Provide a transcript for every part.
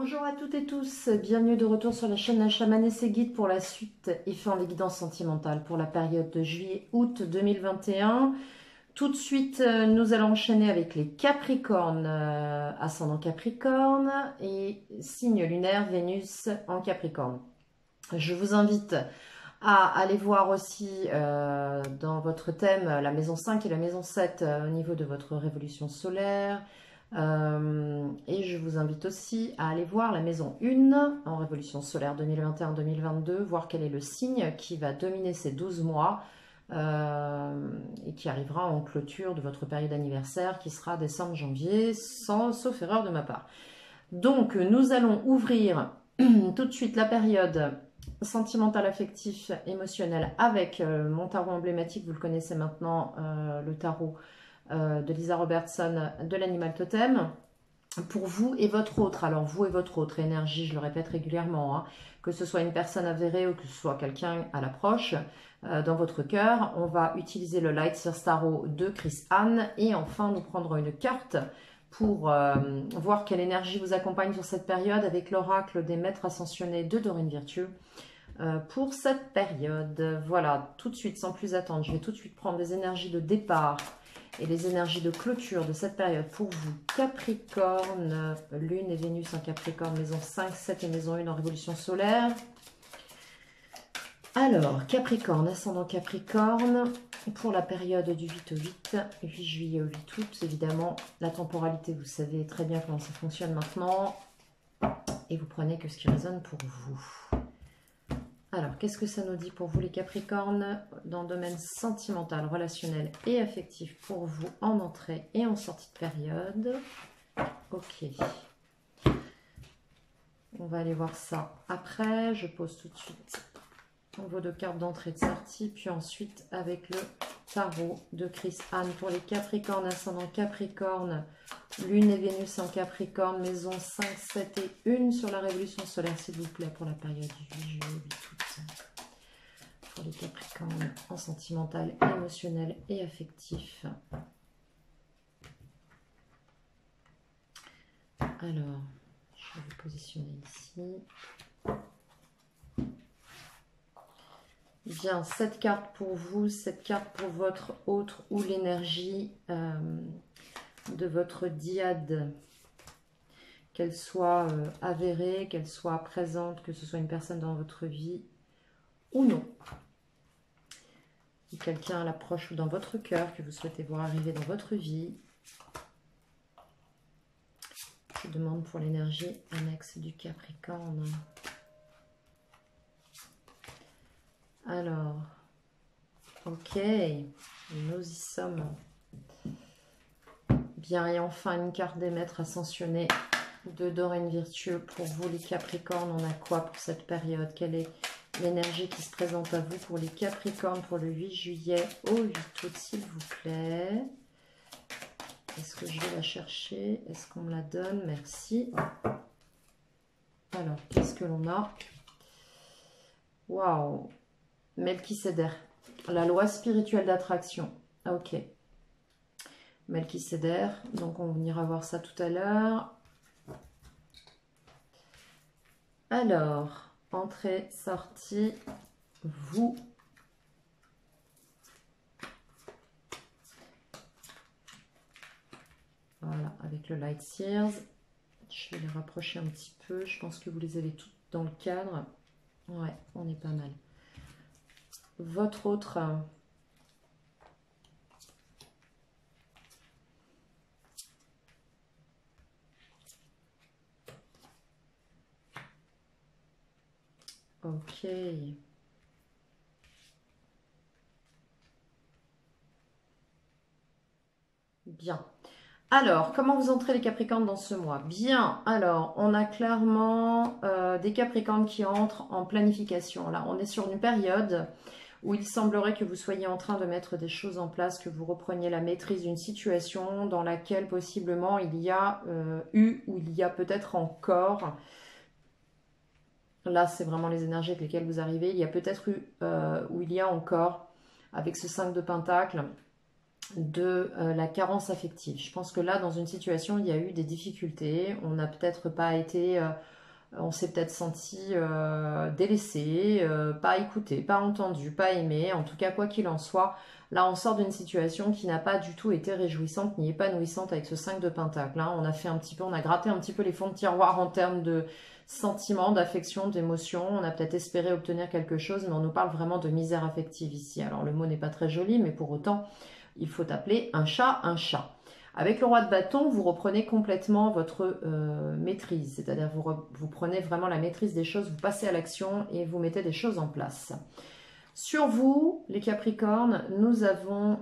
Bonjour à toutes et tous, bienvenue de retour sur la chaîne La Chamane et ses guides pour la suite et fin des guidances sentimentales pour la période de juillet-août 2021. Tout de suite, nous allons enchaîner avec les Capricornes, ascendant Capricorne et signe lunaire Vénus en Capricorne. Je vous invite à aller voir aussi dans votre thème la maison 5 et la maison 7 au niveau de votre révolution solaire. Et je vous invite aussi à aller voir la maison 1 en révolution solaire 2021-2022, voir quel est le signe qui va dominer ces 12 mois et qui arrivera en clôture de votre période anniversaire qui sera décembre-janvier, sauf erreur de ma part. Donc nous allons ouvrir tout de suite la période sentimentale, affectif, émotionnelle avec mon tarot emblématique, vous le connaissez maintenant, le tarot de Lisa Robertson de l'Animal Totem, pour vous et votre autre. Alors vous et votre autre énergie, je le répète régulièrement, que ce soit une personne avérée ou que ce soit quelqu'un à l'approche, dans votre cœur, on va utiliser le Light Seers Tarot de Chris Anne et enfin nous prendrons une carte pour voir quelle énergie vous accompagne sur cette période avec l'oracle des maîtres ascensionnés de Dorine Virtue pour cette période. Voilà, tout de suite, sans plus attendre, je vais tout de suite prendre des énergies de départ et les énergies de clôture de cette période pour vous, Capricorne, Lune et Vénus en Capricorne, maison 5, 7 et maison 1 en révolution solaire. Alors, Capricorne, ascendant Capricorne, pour la période du 8 au 8 juillet au 8 août, évidemment, la temporalité, vous savez très bien comment ça fonctionne maintenant, et vous prenez que ce qui résonne pour vous. Alors, qu'est-ce que ça nous dit pour vous les Capricornes dans le domaine sentimental, relationnel et affectif pour vous en entrée et en sortie de période? Ok. On va aller voir ça après. Je pose tout de suite vos deux cartes d'entrée et de sortie. Puis ensuite avec le tarot de Chris Anne pour les Capricornes, ascendant Capricorne, Lune et Vénus en Capricorne, maison 5, 7 et 1 sur la révolution solaire, s'il vous plaît, pour la période du 8 juillet, 8 août. Pour les Capricornes en sentimental, émotionnel et affectif. Alors, je vais vous positionner ici. Bien, cette carte pour vous, cette carte pour votre autre ou l'énergie de votre dyade, qu'elle soit avérée, qu'elle soit présente, que ce soit une personne dans votre vie ou non. Quelqu'un à l'approche ou dans votre cœur que vous souhaitez voir arriver dans votre vie. Je demande pour l'énergie annexe du Capricorne. Alors, ok, nous y sommes. Bien, et enfin une carte des maîtres ascensionnés de Dorine Virtue pour vous les Capricornes. On a quoi pour cette période? Quelle est l'énergie qui se présente à vous pour les Capricornes pour le 8 juillet au 8 août, s'il vous plaît? Est-ce que je vais la chercher? Est-ce qu'on me la donne? Merci. Alors, qu'est-ce que l'on a? Waouh! Melchiséder, la loi spirituelle d'attraction. Ok. Melchiséder, donc on ira voir ça tout à l'heure. Alors, entrée, sortie, vous. Voilà, avec le Light Seers. Je vais les rapprocher un petit peu. Je pense que vous les avez toutes dans le cadre. Ouais, on est pas mal. Votre autre. Ok. Bien. Alors, comment vous entrez les Capricornes dans ce mois? Bien, alors, on a clairement des Capricornes qui entrent en planification. Là, on est sur une période où il semblerait que vous soyez en train de mettre des choses en place, que vous repreniez la maîtrise d'une situation dans laquelle possiblement il y a eu ou il y a peut-être encore, là c'est vraiment les énergies avec lesquelles vous arrivez, il y a peut-être eu ou il y a encore, avec ce 5 de Pentacle, de la carence affective. Je pense que là, dans une situation, il y a eu des difficultés. On n'a peut-être pas été... on s'est peut-être senti délaissé, pas écouté, pas entendu, pas aimé. En tout cas, quoi qu'il en soit, là, on sort d'une situation qui n'a pas du tout été réjouissante ni épanouissante avec ce 5 de Pentacle. Hein. On a fait un petit peu, on a gratté un petit peu les fonds de tiroir en termes de sentiments, d'affection, d'émotion. On a peut-être espéré obtenir quelque chose, mais on nous parle vraiment de misère affective ici. Alors, le mot n'est pas très joli, mais pour autant, il faut appeler un chat un chat. Avec le roi de bâton, vous reprenez complètement votre maîtrise, c'est-à-dire vous prenez vraiment la maîtrise des choses, vous passez à l'action et vous mettez des choses en place. Sur vous, les Capricornes, nous avons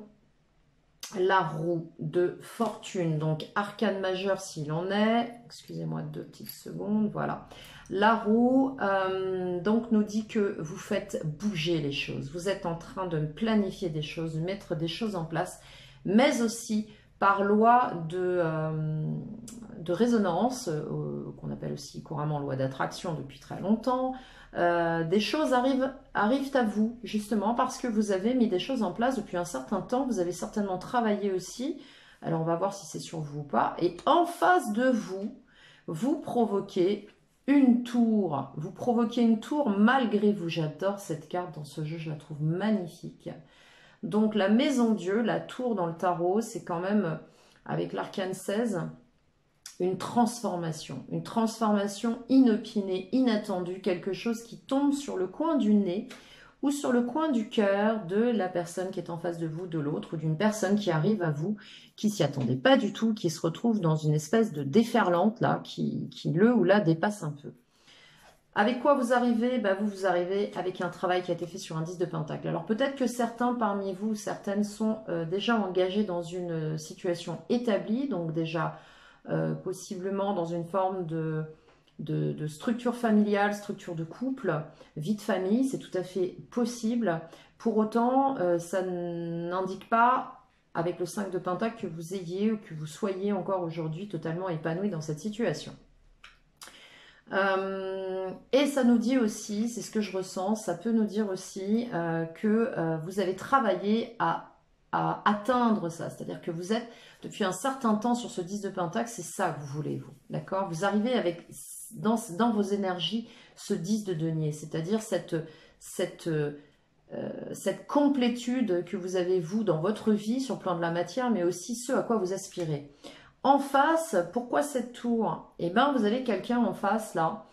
la roue de fortune, donc arcane majeur s'il en est. Excusez-moi 2 petites secondes, voilà. La roue donc nous dit que vous faites bouger les choses. Vous êtes en train de planifier des choses, de mettre des choses en place, mais aussi par loi de résonance, qu'on appelle aussi couramment loi d'attraction depuis très longtemps, des choses arrivent à vous, justement parce que vous avez mis des choses en place depuis un certain temps, vous avez certainement travaillé aussi, alors on va voir si c'est sur vous ou pas, et en face de vous, vous provoquez une tour, malgré vous. J'adore cette carte dans ce jeu, je la trouve magnifique. Donc la maison Dieu, la tour dans le tarot, c'est quand même, avec l'arcane 16, une transformation inopinée, inattendue, quelque chose qui tombe sur le coin du nez ou sur le coin du cœur de la personne qui est en face de vous, de l'autre, ou d'une personne qui arrive à vous, qui s'y attendait pas du tout, qui se retrouve dans une espèce de déferlante, là, qui le ou la dépasse un peu. Avec quoi vous arrivez? Vous arrivez avec un travail qui a été fait sur un 10 de Pentacle. Alors peut-être que certains parmi vous, certaines sont déjà engagés dans une situation établie, donc déjà possiblement dans une forme de structure familiale, structure de couple, vie de famille, c'est tout à fait possible. Pour autant, ça n'indique pas, avec le 5 de Pentacle, que vous ayez ou que vous soyez encore aujourd'hui totalement épanoui dans cette situation. Et ça nous dit aussi, c'est ce que je ressens, ça peut nous dire aussi que vous avez travaillé à atteindre ça, c'est-à-dire que vous êtes depuis un certain temps sur ce 10 de Pentacle, c'est ça que vous voulez, vous, d'accord? Vous arrivez avec, dans vos énergies, ce 10 de denier, c'est-à-dire cette complétude que vous avez, vous, dans votre vie, sur le plan de la matière, mais aussi ce à quoi vous aspirez. En face, pourquoi cette tour? Eh bien, vous avez quelqu'un en face, là,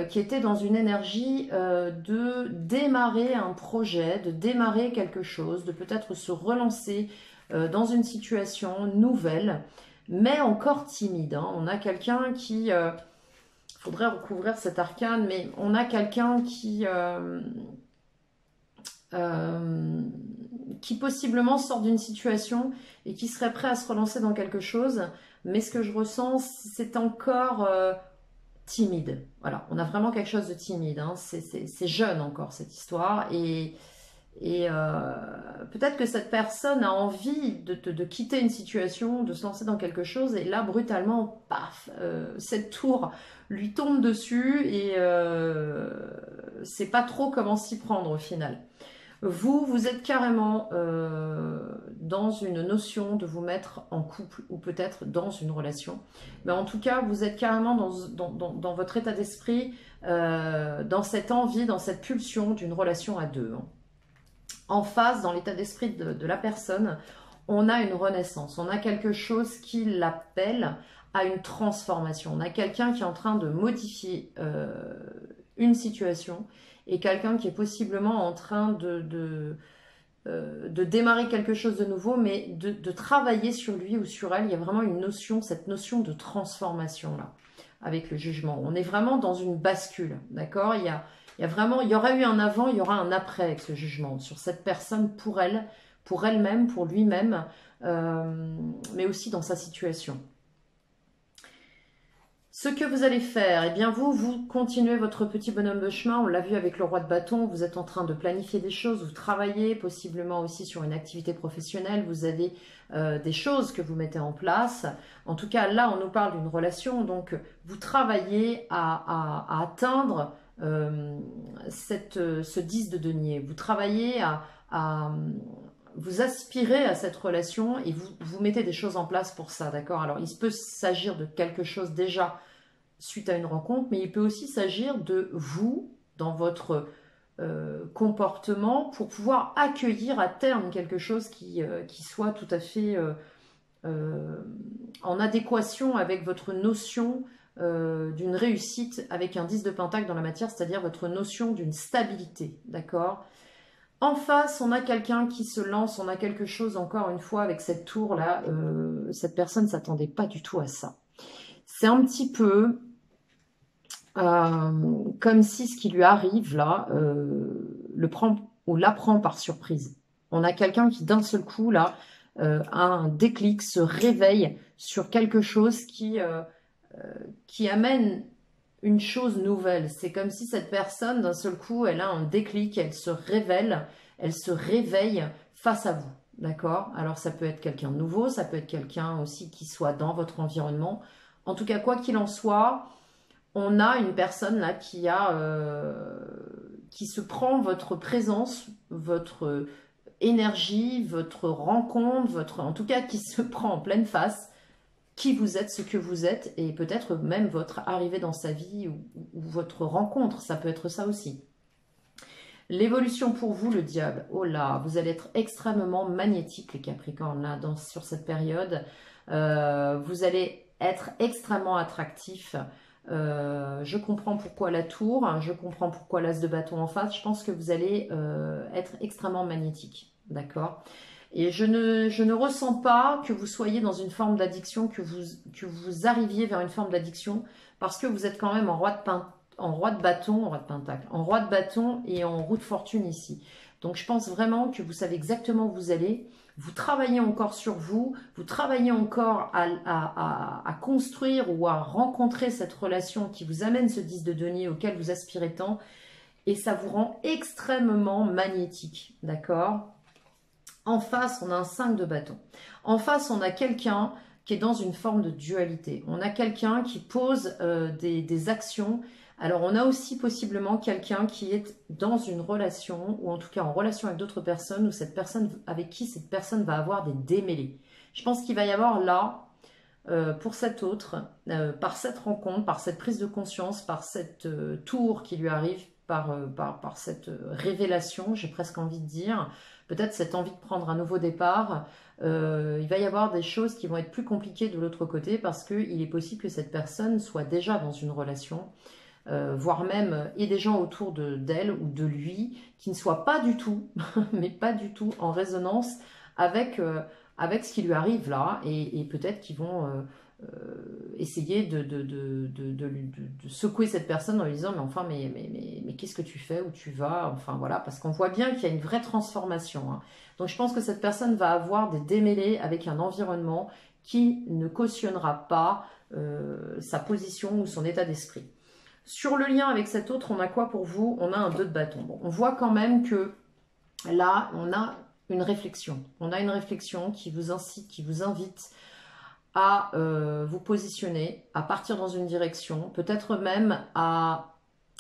qui était dans une énergie de démarrer un projet, de démarrer quelque chose, de peut-être se relancer dans une situation nouvelle, mais encore timide. Hein. On a quelqu'un qui... faudrait recouvrir cet arcane, mais on a quelqu'un qui possiblement sort d'une situation et qui serait prêt à se relancer dans quelque chose, mais ce que je ressens, c'est encore timide. Voilà, on a vraiment quelque chose de timide, hein. C'est jeune encore cette histoire, et peut-être que cette personne a envie de quitter une situation, de se lancer dans quelque chose, et là, brutalement, paf, cette tour lui tombe dessus, et c'est pas trop comment s'y prendre au final. Vous êtes carrément dans une notion de vous mettre en couple ou peut-être dans une relation. Mais en tout cas, vous êtes carrément dans votre état d'esprit, dans cette envie, dans cette pulsion d'une relation à deux. Hein. En face, dans l'état d'esprit de la personne, on a une renaissance. On a quelque chose qui l'appelle à une transformation. On a quelqu'un qui est en train de modifier une situation, et quelqu'un qui est possiblement en train de démarrer quelque chose de nouveau, mais de travailler sur lui ou sur elle. Il y a vraiment une notion, cette notion de transformation là, avec le jugement. On est vraiment dans une bascule, d'accord? Il y a vraiment, il y aura eu un avant, il y aura un après avec ce jugement sur cette personne, pour elle, pour elle-même, pour lui-même, mais aussi dans sa situation. Ce que vous allez faire, eh bien vous continuez votre petit bonhomme de chemin, on l'a vu avec le roi de bâton, vous êtes en train de planifier des choses, vous travaillez possiblement aussi sur une activité professionnelle, vous avez des choses que vous mettez en place. En tout cas, là, on nous parle d'une relation, donc vous travaillez à atteindre ce 10 de denier. Vous travaillez vous aspirez à cette relation et vous mettez des choses en place pour ça, d'accord? Alors, il peut s'agir de quelque chose déjà suite à une rencontre, mais il peut aussi s'agir de vous, dans votre comportement, pour pouvoir accueillir à terme quelque chose qui soit tout à fait en adéquation avec votre notion d'une réussite avec un 10 de pentacle dans la matière, c'est-à-dire votre notion d'une stabilité, d'accord? En face, on a quelqu'un qui se lance, on a quelque chose, encore une fois, avec cette tour-là, cette personne ne s'attendait pas du tout à ça. C'est un petit peu comme si ce qui lui arrive là, le prend ou l'apprend par surprise. On a quelqu'un qui d'un seul coup là, a un déclic, se réveille sur quelque chose qui amène une chose nouvelle. C'est comme si cette personne, d'un seul coup, elle a un déclic, elle se réveille face à vous. D'accord? Alors ça peut être quelqu'un de nouveau, ça peut être quelqu'un aussi qui soit dans votre environnement. En tout cas, quoi qu'il en soit, on a une personne là qui se prend votre présence, votre énergie, votre rencontre, en tout cas qui se prend en pleine face, qui vous êtes, ce que vous êtes, et peut-être même votre arrivée dans sa vie ou votre rencontre, ça peut être ça aussi. L'évolution pour vous, le diable, oh là, vous allez être extrêmement magnétique les Capricornes là, sur cette période. Vous allez être extrêmement attractif. Je comprends pourquoi la tour, hein, je comprends pourquoi l'as de bâton en face. Je pense que vous allez être extrêmement magnétique, d'accord? Et je ne ressens pas que vous soyez dans une forme d'addiction, que vous arriviez vers une forme d'addiction, parce que vous êtes quand même en roi de bâton et en roue de fortune ici. Donc je pense vraiment que vous savez exactement où vous allez. Vous travaillez encore sur vous, vous travaillez encore à construire ou à rencontrer cette relation qui vous amène ce 10 de denier auquel vous aspirez tant, et ça vous rend extrêmement magnétique, d'accord? En face, on a un 5 de bâton. En face, on a quelqu'un qui est dans une forme de dualité. On a quelqu'un qui pose des actions. Alors, on a aussi possiblement quelqu'un qui est dans une relation, ou en tout cas en relation avec d'autres personnes, ou cette personne avec qui cette personne va avoir des démêlés. Je pense qu'il va y avoir là, pour cet autre, par cette rencontre, par cette prise de conscience, par cette tour qui lui arrive, par cette révélation, j'ai presque envie de dire, peut-être cette envie de prendre un nouveau départ, il va y avoir des choses qui vont être plus compliquées de l'autre côté parce qu'il est possible que cette personne soit déjà dans une relation, voire même et des gens autour d'elle ou de lui qui ne soient pas du tout, mais pas du tout en résonance avec ce qui lui arrive là, et peut-être qu'ils vont essayer de secouer cette personne en lui disant mais enfin mais qu'est-ce que tu fais, où tu vas, enfin voilà, parce qu'on voit bien qu'il y a une vraie transformation, hein. Donc je pense que cette personne va avoir des démêlés avec un environnement qui ne cautionnera pas sa position ou son état d'esprit. Sur le lien avec cet autre, on a quoi pour vous? On a un 2 de bâton. Bon, on voit quand même que là, on a une réflexion. On a une réflexion qui vous incite, qui vous invite à vous positionner, à partir dans une direction, peut-être même à...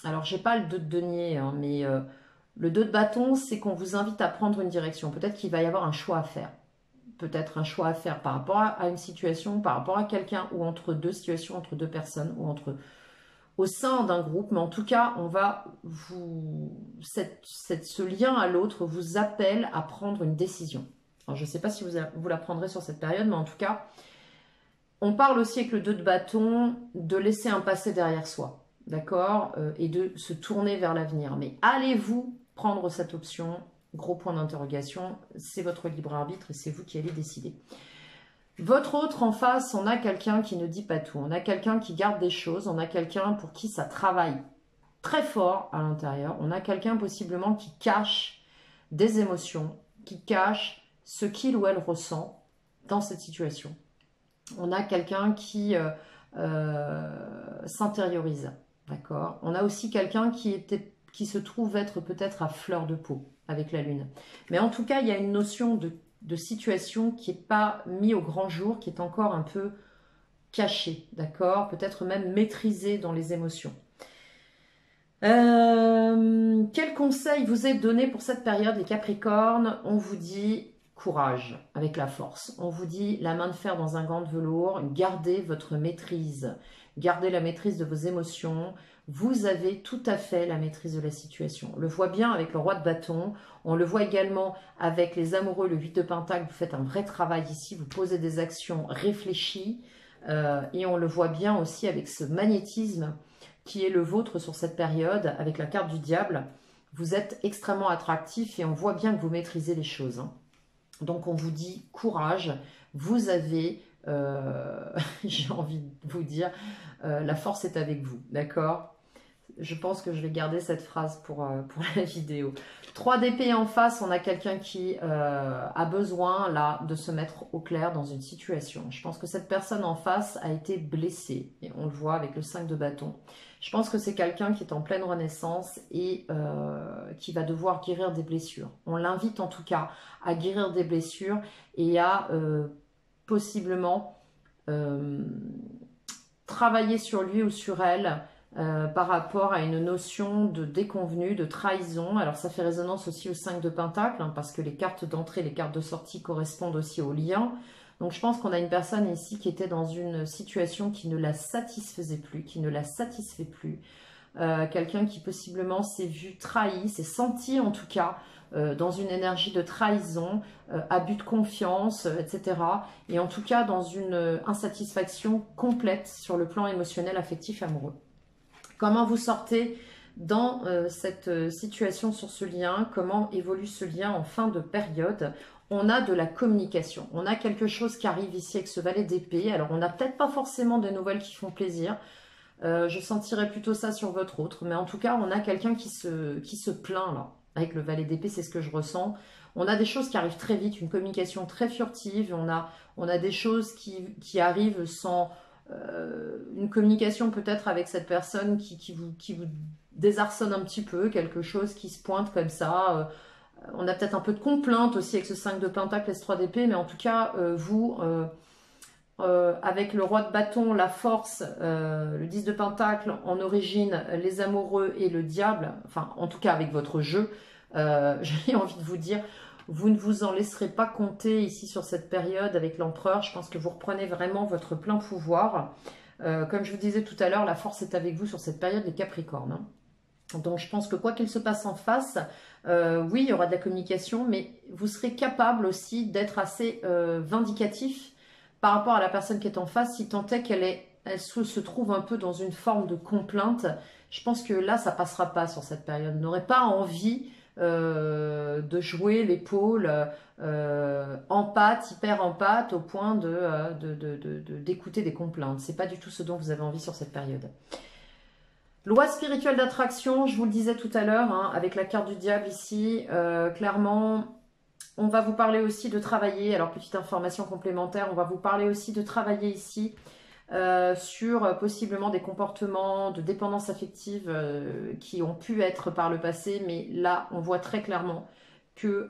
Alors, j'ai pas le 2 de denier, hein, mais le 2 de bâton, c'est qu'on vous invite à prendre une direction. Peut-être qu'il va y avoir un choix à faire. Peut-être un choix à faire par rapport à une situation, par rapport à quelqu'un, ou entre deux situations, entre deux personnes, ou au sein d'un groupe, mais en tout cas, on va ce lien à l'autre vous appelle à prendre une décision. Alors, je ne sais pas si vous la prendrez sur cette période, mais en tout cas, on parle aussi avec le 2 de bâton de laisser un passé derrière soi, d'accord, et de se tourner vers l'avenir. Mais allez-vous prendre cette option? Gros point d'interrogation, c'est votre libre arbitre et c'est vous qui allez décider. Votre autre en face, on a quelqu'un qui ne dit pas tout. On a quelqu'un qui garde des choses. On a quelqu'un pour qui ça travaille très fort à l'intérieur. On a quelqu'un possiblement qui cache des émotions, qui cache ce qu'il ou elle ressent dans cette situation. On a quelqu'un qui s'intériorise, d'accord. On a aussi quelqu'un qui se trouve être peut-être à fleur de peau avec la lune. Mais en tout cas, il y a une notion de situation qui n'est pas mise au grand jour, qui est encore un peu cachée, d'accord, peut-être même maîtrisée dans les émotions. Quel conseil vous est donné pour cette période, les Capricornes? On vous dit, courage, avec la force. On vous dit la main de fer dans un gant de velours, gardez votre maîtrise, gardez la maîtrise de vos émotions. Vous avez tout à fait la maîtrise de la situation. On le voit bien avec le roi de bâton, on le voit également avec les amoureux, le 8 de pentacle, vous faites un vrai travail ici, vous posez des actions réfléchies, et on le voit bien aussi avec ce magnétisme qui est le vôtre sur cette période, avec la carte du diable. Vous êtes extrêmement attractif et on voit bien que vous maîtrisez les choses. Donc on vous dit courage, vous avez, j'ai envie de vous dire, la force est avec vous, d'accord? Je pense que je vais garder cette phrase pour la vidéo. 3 d'épée en face, on a quelqu'un qui a besoin là de se mettre au clair dans une situation. Je pense que cette personne en face a été blessée, et on le voit avec le 5 de bâton. Je pense que c'est quelqu'un qui est en pleine renaissance et qui va devoir guérir des blessures. On l'invite en tout cas à guérir des blessures et à possiblement travailler sur lui ou sur elle par rapport à une notion de déconvenue, de trahison. Alors ça fait résonance aussi au 5 de Pentacle, hein, parce que les cartes d'entrée, les cartes de sortie correspondent aussi aux liens. Donc je pense qu'on a une personne ici qui était dans une situation qui ne la satisfaisait plus, qui ne la satisfait plus. Quelqu'un qui possiblement s'est vu trahi, s'est senti en tout cas dans une énergie de trahison, abus de confiance, etc. Et en tout cas dans une insatisfaction complète sur le plan émotionnel, affectif, amoureux. Comment vous sortez dans cette situation sur ce lien? Comment évolue ce lien en fin de période? On a de la communication. On a quelque chose qui arrive ici avec ce valet d'épée. Alors, on n'a peut-être pas forcément de nouvelles qui font plaisir. Je sentirais plutôt ça sur votre autre. Mais en tout cas, on a quelqu'un qui se plaint là. Avec le valet d'épée, c'est ce que je ressens. On a des choses qui arrivent très vite, une communication très furtive. On a des choses qui arrivent sans... une communication peut-être avec cette personne qui vous désarçonne un petit peu, quelque chose qui se pointe comme ça. On a peut-être un peu de complainte aussi avec ce 5 de pentacle, S3 d'épée, mais en tout cas, vous, avec le roi de bâton, la force, le 10 de pentacle, en origine, les amoureux et le diable, enfin, en tout cas avec votre jeu, j'ai envie de vous dire, vous ne vous en laisserez pas compter ici sur cette période avec l'empereur. Je pense que vous reprenez vraiment votre plein pouvoir. Comme je vous disais tout à l'heure, la force est avec vous sur cette période des Capricornes, hein. Donc je pense que quoi qu'il se passe en face, oui, il y aura de la communication, mais vous serez capable aussi d'être assez vindicatif par rapport à la personne qui est en face, si tant est qu'elle se trouve un peu dans une forme de complainte. Je pense que là, ça passera pas sur cette période. Vous n'aurez pas envie de jouer l'épaule en pâte, hyper en pâte, au point d'écouter des complaintes. C'est pas du tout ce dont vous avez envie sur cette période. Loi spirituelle d'attraction, je vous le disais tout à l'heure, hein, avec la carte du diable ici, clairement, on va vous parler aussi de travailler, alors petite information complémentaire, on va vous parler aussi de travailler ici sur possiblement des comportements de dépendance affective qui ont pu être par le passé, mais là, on voit très clairement que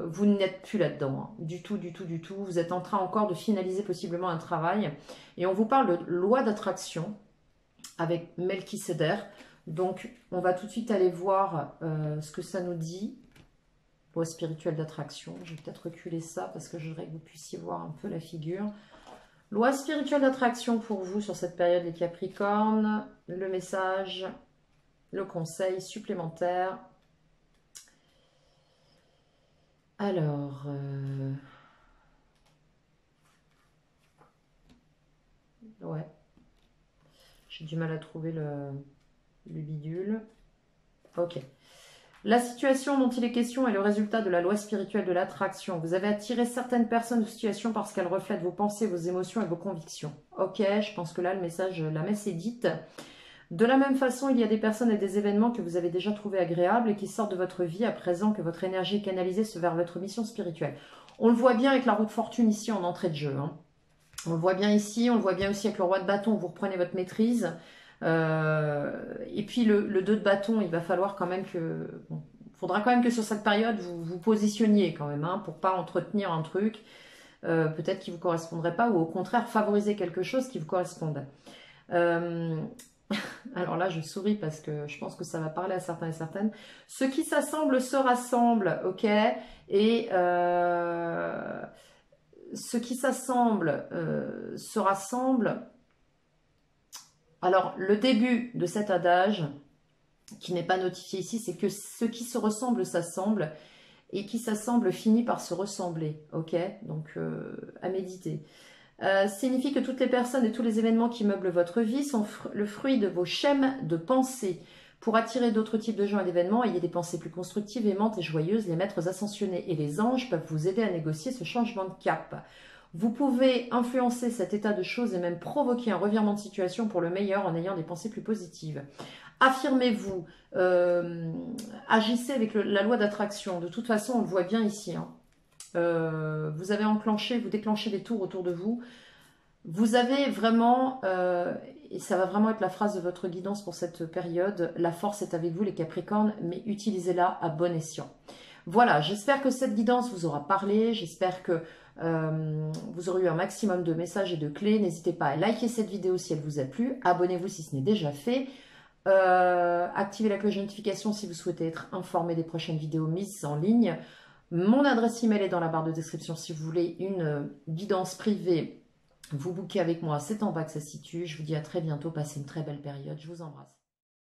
vous n'êtes plus là-dedans, hein, du tout, du tout, du tout. Vous êtes en train encore de finaliser possiblement un travail, et on vous parle de loi d'attraction, avec Melchisedec. Donc, on va tout de suite aller voir ce que ça nous dit. Loi spirituelle d'attraction. Je vais peut-être reculer ça parce que je voudrais que vous puissiez voir un peu la figure. Loi spirituelle d'attraction pour vous sur cette période des Capricornes. Le message, le conseil supplémentaire. Alors... ouais. J'ai du mal à trouver le bidule. Ok. La situation dont il est question est le résultat de la loi spirituelle de l'attraction. Vous avez attiré certaines personnes ou situations parce qu'elles reflètent vos pensées, vos émotions et vos convictions. Ok, je pense que là, le message, la messe est dite. De la même façon, il y a des personnes et des événements que vous avez déjà trouvés agréables et qui sortent de votre vie à présent que votre énergie est canalisée vers votre mission spirituelle. On le voit bien avec la roue de fortune ici en entrée de jeu, hein. On le voit bien ici, on le voit bien aussi avec le roi de bâton, vous reprenez votre maîtrise. Et puis le 2 de bâton, il va falloir quand même que... Bon, faudra quand même que sur cette période, vous vous positionniez quand même, hein, pour pas entretenir un truc peut-être qui ne vous correspondrait pas, ou au contraire favoriser quelque chose qui vous corresponde. Alors là, je souris parce que je pense que ça va parler à certains et certaines. Ceux qui s'assemblent se rassemblent, ok? Et ceux qui s'assemblent se rassemblent. Alors, le début de cet adage, qui n'est pas notifié ici, c'est que ceux qui se ressemblent s'assemblent et qui s'assemblent finit par se ressembler, ok? Donc, à méditer. Signifie que toutes les personnes et tous les événements qui meublent votre vie sont le fruit de vos schèmes de pensée. Pour attirer d'autres types de gens et d'événements, ayez des pensées plus constructives, aimantes et joyeuses. Les maîtres ascensionnés et les anges peuvent vous aider à négocier ce changement de cap. Vous pouvez influencer cet état de choses et même provoquer un revirement de situation pour le meilleur en ayant des pensées plus positives. Affirmez-vous, agissez avec la loi d'attraction. De toute façon, on le voit bien ici, hein. Vous avez enclenché, vous déclenchez des tours autour de vous. Vous avez vraiment, et ça va vraiment être la phrase de votre guidance pour cette période, la force est avec vous les Capricornes, mais utilisez-la à bon escient. Voilà, j'espère que cette guidance vous aura parlé, j'espère que vous aurez eu un maximum de messages et de clés. N'hésitez pas à liker cette vidéo si elle vous a plu, abonnez-vous si ce n'est déjà fait, activez la cloche de notification si vous souhaitez être informé des prochaines vidéos mises en ligne. Mon adresse email est dans la barre de description si vous voulez une guidance privée. Vous bookez avec moi, c'est en bas que ça se situe. Je vous dis à très bientôt, passez une très belle période. Je vous embrasse.